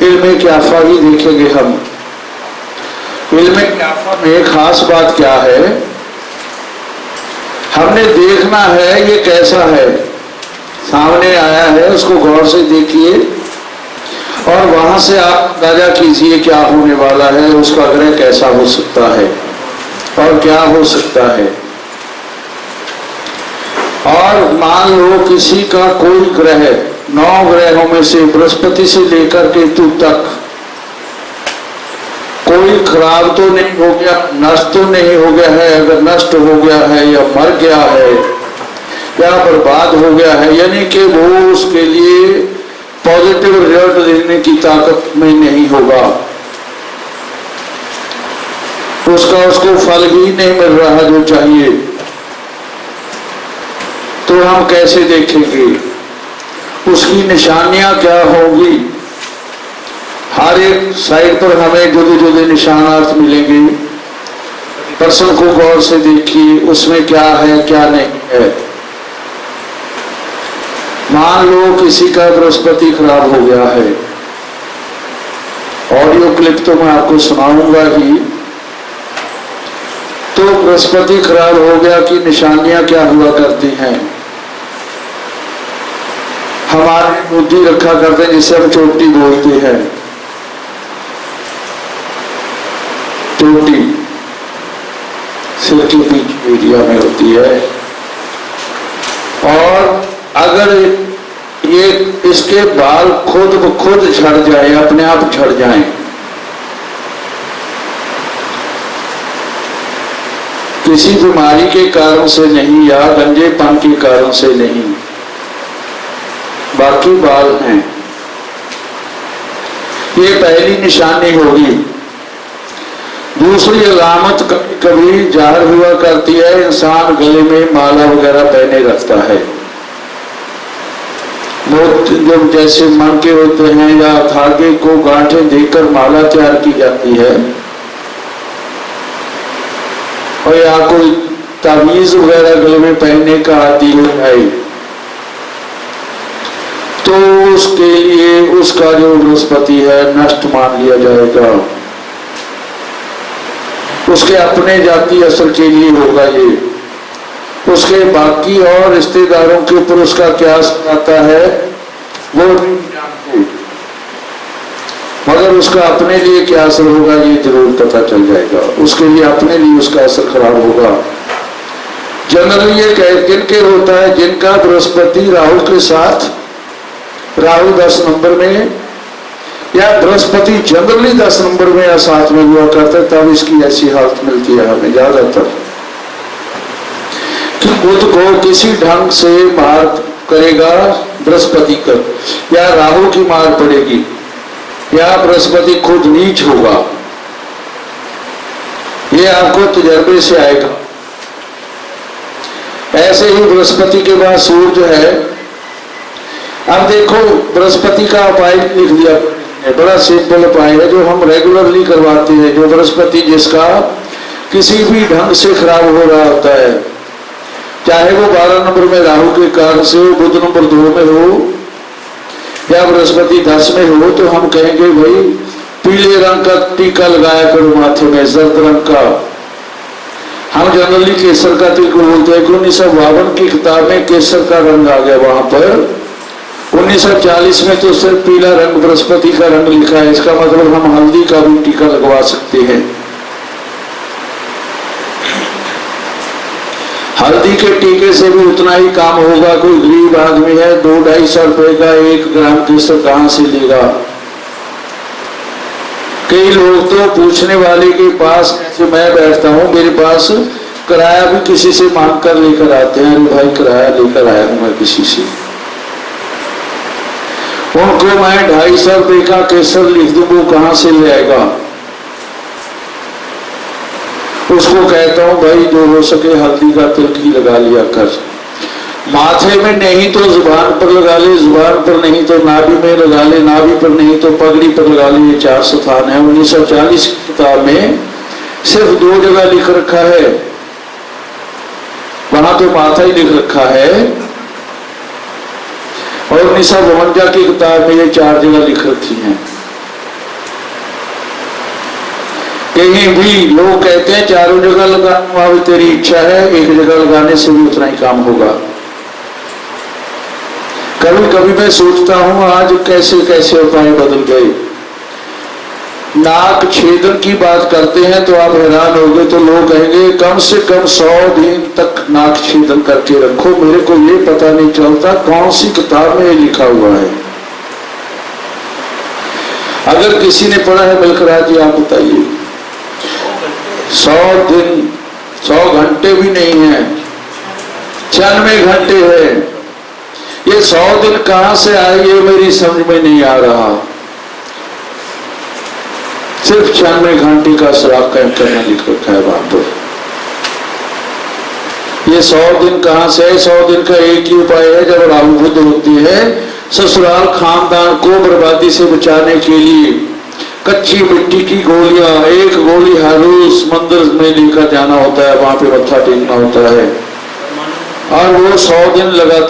इल्म क्याफा भी देखेंगे हम। इल्म क्याफा में खास बात क्या है, हमने देखना है ये कैसा है, सामने आया है उसको गौर से देखिए और वहां से आप अंदाजा कीजिए क्या होने वाला है, उसका ग्रह कैसा हो सकता है और क्या हो सकता है। और मान लो किसी का कोई ग्रह 9 ग्रहों में से बृहस्पति से लेकर केतु तक कोई खराब तो नहीं हो गया, नष्ट तो नहीं हो गया है, अगर नष्ट हो गया है या मर गया है या बर्बाद हो गया है, यानी कि वो उसके लिए पॉजिटिव रिजल्ट देने की ताकत में नहीं होगा, उसको फल ही नहीं मिल रहा जो चाहिए, तो हम कैसे देखेंगे, उसकी निशानियां क्या होंगी। हर एक साइड पर हमें जुदे जुदे निशानार्थ मिलेंगे। पर्सन को गौर से देखिए उसमें क्या है क्या नहीं है। मान लो किसी का बृहस्पति खराब हो गया है, ऑडियो क्लिप तो मैं आपको सुनाऊंगा ही। तो बृहस्पति खराब हो गया कि निशानियां क्या हुआ करती हैं, हमारी बुद्धि रखा करते हैं जिसे हम चोटी बोलते हैं। चोटी सिर के बीच एरिया में होती है, और अगर ये इसके बाल खुद ब खुद झड़ जाए, अपने आप झड़ जाएं, किसी बीमारी के कारण से नहीं या गंजेपन के कारण से नहीं, बाकी बाल हैं, ये पहली निशानी होगी। दूसरी अलामत कभी कभी जाहिर हुआ करती है, इंसान गले में माला वगैरह पहने रखता है, जब जैसे मन के होते हैं या धागे को गांठें देकर माला तैयार की जाती है, और या कोई तावीज वगैरह गले में पहनने का आदि हो जाए, तो उसके लिए उसका जो बृहस्पति है नष्ट मान लिया जाएगा, उसके अपने जाति असर के लिए होगा ये। उसके बाकी और रिश्तेदारों के ऊपर उसका क्या असर आता है वो नहीं जानते, मगर उसका अपने लिए क्या असर होगा ये जरूर पता चल जाएगा। उसके लिए अपने लिए उसका असर खराब होगा। जनरली ये किनके होता है, जिनका बृहस्पति राहु के साथ, राहु 10 नंबर में या बृहस्पति जनरली 10 नंबर में या साथ में हुआ करता है, तब इसकी ऐसी हालत मिलती है हमें ज्यादातर कि खुद को किसी ढंग से मार करेगा बृहस्पति कर, या राहु की मार पड़ेगी, या बृहस्पति खुद नीच होगा। ये आपको तजर्बे से आएगा। ऐसे ही बृहस्पति के बाद सूर्य है। अब देखो बृहस्पति का उपाय लिख दिया, बड़ा सिंपल उपाय है जो हम रेगुलरली करवाते हैं। जो बृहस्पति जिसका किसी भी ढंग से खराब हो रहा होता है, चाहे वो 12 नंबर में राहु के कारण से हो, बुध नंबर 2 में हो या बृहस्पति 10 में हो, तो हम कहेंगे भाई पीले रंग का टीका लगाया करो माथे में, जर्द रंग का। हम जनरली केसर का टीका बोलते हैं। 1952 की किताब में केसर का रंग आ गया, वहां पर 1940 में तो सिर्फ पीला रंग बृहस्पति का रंग लिखा है। इसका मतलब हम हल्दी का भी टीका लगवा सकते हैं। हल्दी के टीके से भी उतना ही काम होगा। कोई गरीब आदमी है, 200-250 रुपए का 1 ग्राम केसर कहां से लेगा। कई लोग तो पूछने वाले के पास, जैसे मैं बैठता हूं, मेरे पास किराया भी किसी से मांग कर लेकर आते हैं। अरे भाई किराया लेकर आया हूं मैं किसी से, उनको मैं 250 रुपए का केसर लिख दूं, वो कहां से ले आएगा। उसको कहता हूं भाई जो हो सके हल्दी का तिलक ही लगा लिया कर, माथे में नहीं तो जुबान पर लगा ले, जुबान पर नहीं तो नाभि में लगा ले, नाभि पर नहीं तो पगड़ी पर लगा ले। ये 4 स्थान है। 1940 की किताब में सिर्फ 2 जगह लिख रखा है, वहां तो माथा ही लिख रखा है, और 1952 की किताब में ये 4 जगह लिख रखी हैं। कहीं भी लोग कहते हैं चारों जगह लगा, वहां भी तेरी इच्छा है, एक जगह लगाने से भी उतना ही काम होगा। कभी कभी मैं सोचता हूं आज कैसे कैसे उपाय बदल गए। नाक छेदन की बात करते हैं तो आप हैरान हो गए, तो लोग कहेंगे कम से कम 100 दिन तक नाक छेदन करके रखो। मेरे को ये पता नहीं चलता कौन सी किताब में ये लिखा हुआ है। अगर किसी ने पढ़ा है मिल्खराज जी आप बताइए। 100 दिन, 100 घंटे भी नहीं है, 96 घंटे है। ये 100 दिन कहां से आए ये मेरी समझ में नहीं आ रहा। सिर्फ 96 घंटे का श्राप करना लिख रखा है वहां पर। ये 100 दिन कहां से है? 100 दिन का एक ही उपाय है, जब राहु बुध होती है ससुराल खानदान को बर्बादी से बचाने के लिए कच्ची मिट्टी की गोलियां, एक गोली हर रोज मंदिर में लेकर जाना होता है, वहां पे मत्था टेकना होता है और वो 100 दिन लगातार